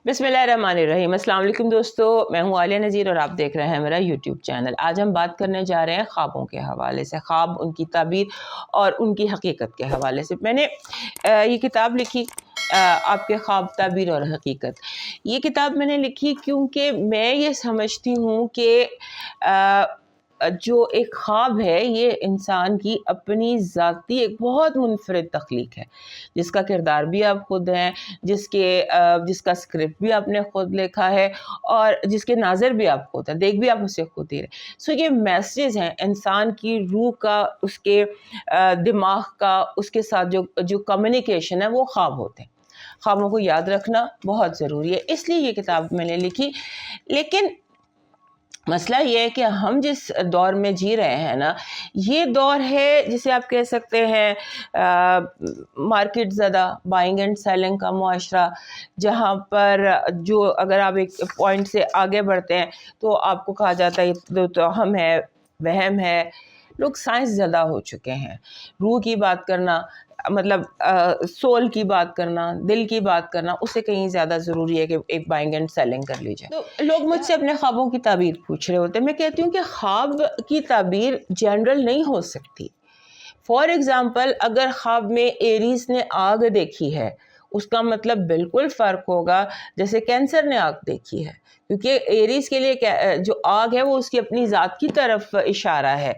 बिस्मिल्लाहिर्रहमानिर्रहीम। अस्सलाम वालेकुम दोस्तों, मैं हूँ आलिया नज़ीर और आप देख रहे हैं मेरा यूट्यूब चैनल। आज हम बात करने जा रहे हैं ख्वाबों के हवाले से, ख्वाब, उनकी ताबीर और उनकी हकीकत के हवाले से। मैंने ये किताब लिखी आपके ख्वाब, ताबीर और हकीकत। ये किताब मैंने लिखी क्योंकि मैं ये समझती हूँ कि जो एक ख्वाब है ये इंसान की अपनी ज़ाती एक बहुत मुनफरिद तख्लीक है, जिसका किरदार भी आप खुद हैं, जिसका स्क्रिप्ट भी आपने खुद लिखा है और जिसके नाज़र भी आप खुद हैं, देख भी आप उसे खुद ही रहे। सो ये मैसेज हैं इंसान की रूह का, उसके दिमाग का, उसके साथ जो कम्युनिकेशन है वो ख्वाब होते हैं। ख्वाबों को याद रखना बहुत ज़रूरी है, इसलिए ये किताब मैंने लिखी। लेकिन मसला ये है कि हम जिस दौर में जी रहे हैं ना, ये दौर है जिसे आप कह सकते हैं मार्केट ज़्यादा, बाइंग एंड सेलिंग का मुआशरा, जहाँ पर जो अगर आप एक पॉइंट से आगे बढ़ते हैं तो आपको कहा जाता है तो हम है, वहम है। लोग साइंस ज़्यादा हो चुके हैं। रूह की बात करना, मतलब सोल की बात करना, दिल की बात करना, उससे कहीं ज़्यादा ज़रूरी है कि एक बाइंग एंड सेलिंग कर लीजिए। तो लोग मुझसे अपने ख्वाबों की ताबीर पूछ रहे होते हैं। मैं कहती हूँ कि ख्वाब की ताबीर जनरल नहीं हो सकती। फॉर एग्ज़ाम्पल, अगर ख्वाब में एरीज़ ने आग देखी है, उसका मतलब बिल्कुल फ़र्क होगा जैसे कैंसर ने आग देखी है, क्योंकि एरीज़ के लिए जो आग है वो उसकी अपनी ज़ात की तरफ इशारा है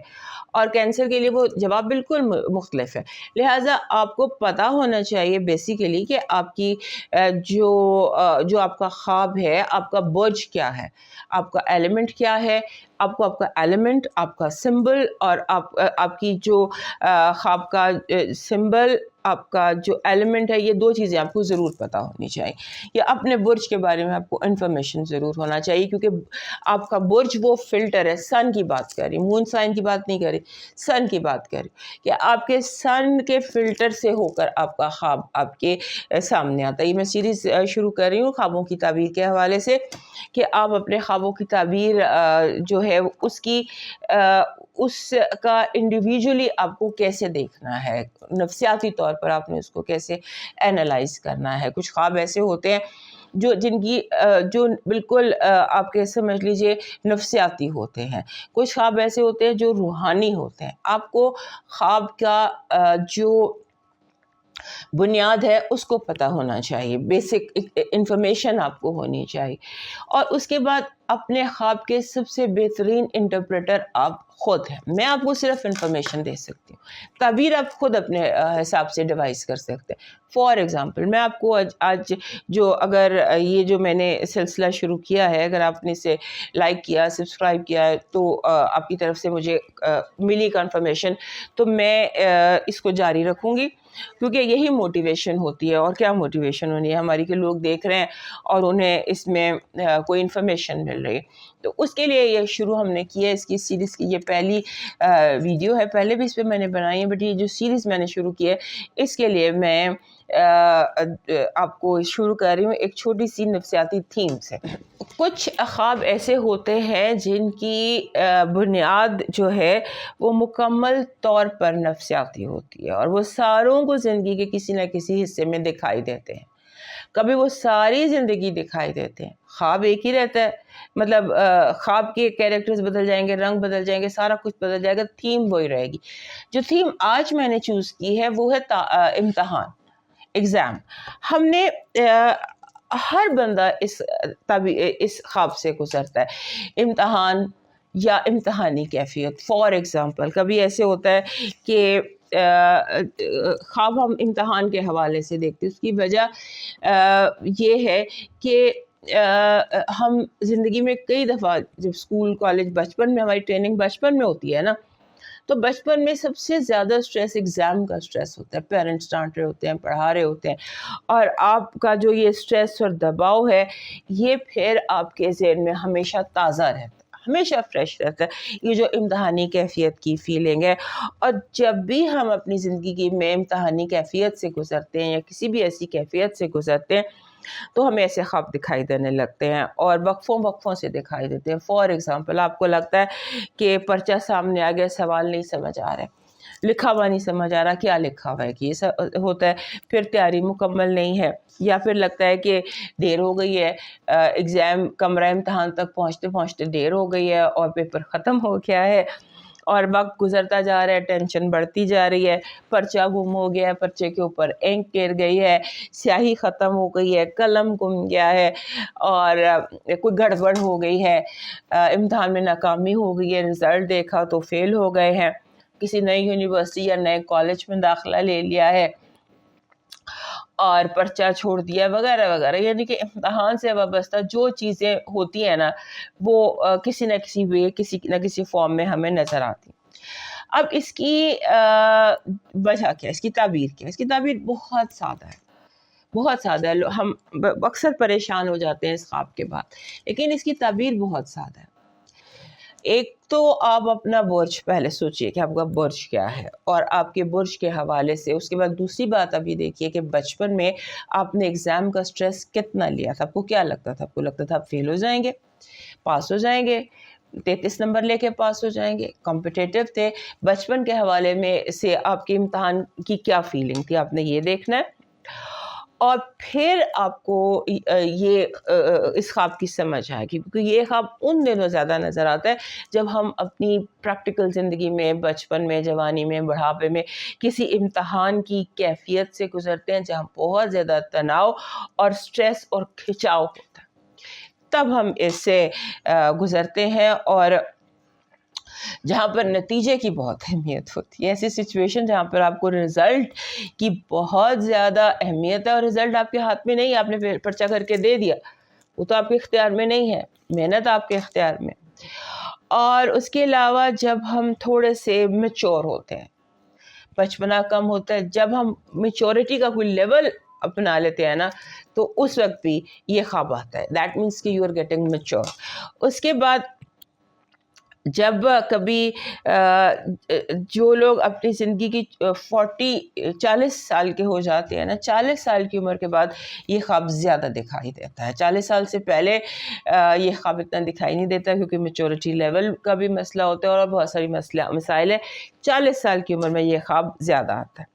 और कैंसर के लिए वो जवाब बिल्कुल मुख्तलिफ है। लिहाजा आपको पता होना चाहिए बेसिकली कि आपकी जो आपका ख्वाब है, आपका बुर्ज क्या है, आपका एलिमेंट क्या है, आपको आपका एलिमेंट, आपका सिंबल और आपकी जो ख्वाब का सिंबल, आपका जो एलिमेंट है, ये दो चीज़ें आपको ज़रूर पता होनी चाहिए। या अपने बुर्ज के बारे में आपको इन्फॉर्मेशन ज़रूर होना चाहिए, क्योंकि आपका बुर्ज वो फ़िल्टर है। सन की बात कर रही, मून साइन की बात नहीं कर रही, सन की बात कर रही कि आपके सन के फ़िल्टर से होकर आपका ख्वाब आपके सामने आता है। ये मैं सीरीज़ शुरू कर रही हूँ ख्वाबों की ताबीर के हवाले से, कि आप अपने ख्वाबों की ताबीर जो है उसका इंडिविजुअली आपको कैसे देखना है, नफ्सियाती तौर पर आपने उसको कैसे एनालाइज करना है। कुछ ख्वाब ऐसे होते हैं जो बिल्कुल आपके समझ लीजिए नफ्सियाती होते हैं। कुछ ख्वाब ऐसे होते हैं जो रूहानी होते हैं। आपको ख्वाब का जो बुनियाद है उसको पता होना चाहिए, बेसिक इंफॉर्मेशन आपको होनी चाहिए। और उसके बाद अपने ख्वाब के सबसे बेहतरीन इंटरप्रेटर आप खुद हैं। मैं आपको सिर्फ इंफॉर्मेशन दे सकती हूँ, ताबीर आप खुद अपने हिसाब से डिवाइस कर सकते हैं। फॉर एग्ज़ाम्पल, मैं आपको आज जो अगर ये जो मैंने सिलसिला शुरू किया है, अगर आपने इसे लाइक किया, सब्सक्राइब किया, तो आपकी तरफ से मुझे मिली कंफर्मेशन, तो मैं इसको जारी रखूँगी, क्योंकि यही मोटिवेशन होती है। और क्या मोटिवेशन होनी है हमारी, कि लोग देख रहे हैं और उन्हें इसमें कोई इन्फॉर्मेशन मिल रही है। तो उसके लिए ये शुरू हमने किया, इसकी सीरीज़ की ये पहली वीडियो है। पहले भी इस पर मैंने बनाई है, बट ये जो सीरीज़ मैंने शुरू की है, इसके लिए मैं आपको शुरू कर रही हूँ एक छोटी सी नफ्सियाती थीम से। कुछ ख्वाब ऐसे होते हैं जिनकी बुनियाद जो है वो मुकम्मल तौर पर नफ्सियाती होती है, और वो सारों को ज़िंदगी के किसी न किसी हिस्से में दिखाई देते हैं। कभी वो सारी ज़िंदगी दिखाई देते हैं। ख्वाब एक ही रहता है, मतलब ख्वाब के कैरेक्टर्स बदल जाएंगे, रंग बदल जाएंगे, सारा कुछ बदल जाएगा, थीम वही रहेगी। जो थीम आज मैंने चूज़ की है वो है इम्तहान, एग्ज़ाम। हमने हर बंदा इस ख्वाब से गुजरता है, इम्तहान या इम्तहानी कैफियत। फॉर एग्ज़ाम्पल, कभी ऐसे होता है कि ख्वाब हम इम्तहान के हवाले से देखते हैं। उसकी वजह ये है कि हम ज़िंदगी में कई दफ़ा, जब स्कूल, कॉलेज, बचपन में हमारी ट्रेनिंग बचपन में होती है ना, तो बचपन में सबसे ज़्यादा स्ट्रेस एग्ज़ाम का स्ट्रेस होता है। पेरेंट्स डांट रहे होते हैं, पढ़ा रहे होते हैं, और आपका जो ये स्ट्रेस और दबाव है, ये फिर आपके ज़हन में हमेशा ताज़ा रहता है, हमेशा फ्रेश रहता है, ये जो इम्तहानी कैफियत की फीलिंग है। और जब भी हम अपनी ज़िंदगी में इम्तहानी कैफियत से गुज़रते हैं या किसी भी ऐसी कैफियत से गुज़रते हैं, तो हमें ऐसे ख्वाब दिखाई देने लगते हैं, और वक्फ़ों से दिखाई देते हैं। फॉर एग्ज़ाम्पल, आपको लगता है कि पर्चा सामने आ गया, सवाल नहीं समझ आ रहा है, لکھا ہوا نہیں سمجھ آ رہا کیا لکھا ہوا ہے کہ یہ سب ہوتا ہے. پھر تیاری مکمل نہیں ہے، یا پھر لگتا ہے کہ دیر ہو گئی ہے، ایگزام کمرہ امتحان تک پہنچتے پہنچتے دیر ہو گئی ہے اور پیپر ختم ہو گیا ہے، اور وقت گزرتا جا رہا ہے، ٹینشن بڑھتی جا رہی ہے، پرچہ گم ہو گیا ہے، پرچے کے اوپر اینک گر گئی ہے، سیاہی ختم ہو گئی ہے، قلم گم گیا ہے، اور کوئی گڑبڑ ہو گئی ہے، امتحان میں ناکامی ہو گئی ہے، رزلٹ دیکھا تو فیل ہو گئے ہیں، کسی نئی یونیورسٹی یا نئے کالج میں داخلہ لے لیا ہے اور پرچہ چھوڑ دیا وغیرہ وغیرہ. یعنی کہ امتحان سے وابستہ جو چیزیں ہوتی ہیں نا وہ کسی نہ کسی وے، کسی نہ کسی فارم میں ہمیں نظر آتی. اب اس کی وجہ کیا ہے، اس کی تعبیر کیا ہے؟ اس کی تعبیر بہت سادہ ہے، بہت سادہ ہے. ہم اکثر پریشان ہو جاتے ہیں اس خواب کے بعد، لیکن اس کی تعبیر بہت سادہ ہے. ایک تو آپ اپنا برج پہلے سوچئے کہ آپ کا برج کیا ہے، اور آپ کے برج کے حوالے سے اس کے بعد دوسری بات ابھی دیکھیے کہ بچپن میں آپ نے ایگزام کا سٹریس کتنا لیا تھا. آپ کو کیا لگتا تھا؟ آپ کو لگتا تھا آپ فیل ہو جائیں گے، پاس ہو جائیں گے، 33 نمبر لے کے پاس ہو جائیں گے، کمپٹیٹیو تھے. بچپن کے حوالے میں سے آپ کے امتحان کی کیا فیلنگ تھی، آپ نے یہ دیکھنا ہے. اور پھر آپ کو یہ اس خواب کی سمجھ آئے گی، کیونکہ یہ خواب ان دنوں زیادہ نظر آتا ہے جب ہم اپنی پریکٹیکل زندگی میں، بچپن میں، جوانی میں، بڑھاپے میں کسی امتحان کی کیفیت سے گزرتے ہیں جہاں بہت زیادہ تناؤ اور سٹریس اور کھچاؤ ہوتا ہے. تب ہم اس سے گزرتے ہیں، اور جہاں پر نتیجے کی بہت اہمیت ہوتی ہے. ایسی سچویشن جہاں پر آپ کو رزلٹ کی بہت زیادہ اہمیت ہے، اور رزلٹ آپ کے ہاتھ میں نہیں ہے، آپ نے پرچہ کر کے دے دیا، وہ تو آپ کے اختیار میں نہیں ہے، محنت آپ کے اختیار میں. اور اس کے علاوہ جب ہم تھوڑے سے میچور ہوتے ہیں، بچپنا کم ہوتا ہے، جب ہم میچورٹی کا کوئی لیول اپنا لیتے ہیں نا تو اس وقت بھی یہ خواب آتا ہے. دیٹ مینس کہ یو آر گیٹنگ میچور. اس کے بعد جب کبھی جو لوگ اپنی زندگی کی 40 سال کے ہو جاتے ہیں نا، 40 سال کی عمر کے بعد یہ خواب زیادہ دکھائی دیتا ہے. 40 سال سے پہلے یہ خواب اتنا دکھائی نہیں دیتا، کیونکہ میچورٹی لیول کا بھی مسئلہ ہوتا ہے اور بہت ساری مسائل ہیں. 40 سال کی عمر میں یہ خواب زیادہ آتا ہے.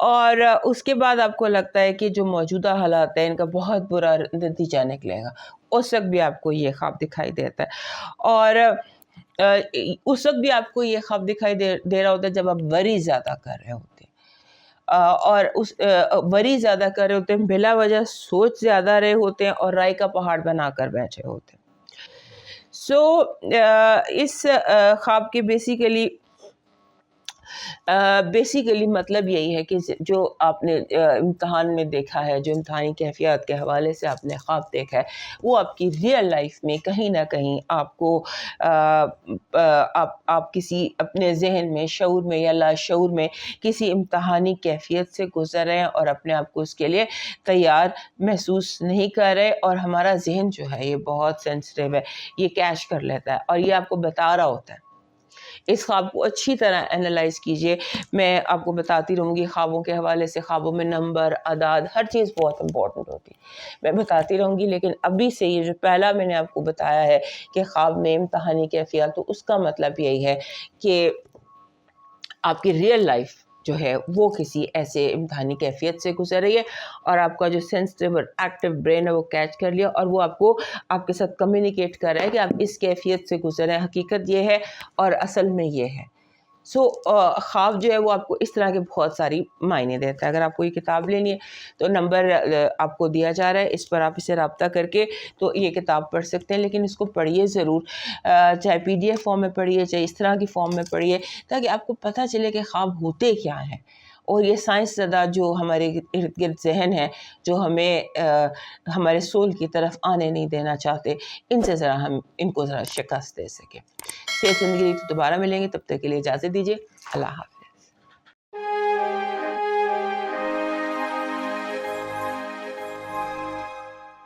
اور اس کے بعد آپ کو لگتا ہے کہ جو موجودہ حالات ہیں ان کا بہت برا نتیجہ نکلے گا، اس وقت بھی آپ کو یہ خواب دکھائی دیتا ہے. اور اس وقت بھی آپ کو یہ خواب دکھائی دے رہا ہوتا ہے جب آپ وری زیادہ کر رہے ہوتے ہیں، اور اس وری زیادہ کر رہے ہوتے ہیں، بلا وجہ سوچ زیادہ رہے ہوتے ہیں اور رائے کا پہاڑ بنا کر بیٹھے ہوتے ہیں. اس خواب کے بیسیکلی مطلب یہی ہے کہ جو آپ نے امتحان میں دیکھا ہے، جو امتحانی کیفیات کے حوالے سے آپ نے خواب دیکھا ہے، وہ آپ کی ریئل لائف میں کہیں نہ کہیں آپ کو آپ کسی اپنے ذہن میں، شعور میں یا لاشعور میں کسی امتحانی کیفیت سے گزر رہے ہیں اور اپنے آپ کو اس کے لیے تیار محسوس نہیں کر رہے. اور ہمارا ذہن جو ہے یہ بہت سینسٹیو ہے، یہ کیچ کر لیتا ہے اور یہ آپ کو بتا رہا ہوتا ہے. اس خواب کو اچھی طرح اینالائز کیجئے. میں آپ کو بتاتی رہوں گی خوابوں کے حوالے سے، خوابوں میں نمبر، اعداد، ہر چیز بہت امپورٹنٹ ہوتی ہے، میں بتاتی رہوں گی. لیکن ابھی سے یہ جو پہلا میں نے آپ کو بتایا ہے کہ خواب میں امتحانی کیفیات، تو اس کا مطلب یہی ہے کہ آپ کی ریئل لائف جو ہے وہ کسی ایسے امتحانی کیفیت سے گزر رہی ہے، اور آپ کا جو سینسٹیو اور ایکٹیو برین ہے وہ کیچ کر لیا، اور وہ آپ کو آپ کے ساتھ کمیونیکیٹ کر رہا ہے کہ آپ اس کیفیت سے گزر رہے ہیں. حقیقت یہ ہے اور اصل میں یہ ہے. خواب جو ہے وہ آپ کو اس طرح کے بہت ساری معنی دیتا ہے. اگر آپ کو یہ کتاب لینی ہے تو نمبر آپ کو دیا جا رہا ہے، اس پر آپ اسے رابطہ کر کے تو یہ کتاب پڑھ سکتے ہیں. لیکن اس کو پڑھیے ضرور، چاہے PDF فارم میں پڑھیے، چاہے اس طرح کی فارم میں پڑھیے، تاکہ آپ کو پتہ چلے کہ خواب ہوتے کیا ہیں. اور یہ سائنس زدہ جو ہمارے ارد گرد ذہن ہے، جو ہمیں ہمارے سول کی طرف آنے نہیں دینا چاہتے، ان سے ذرا ہم ان کو ذرا شکست دے سکیں. صحت زندگی تو دوبارہ ملیں گے، تب تک کے لیے اجازت دیجیے. اللہ حافظ.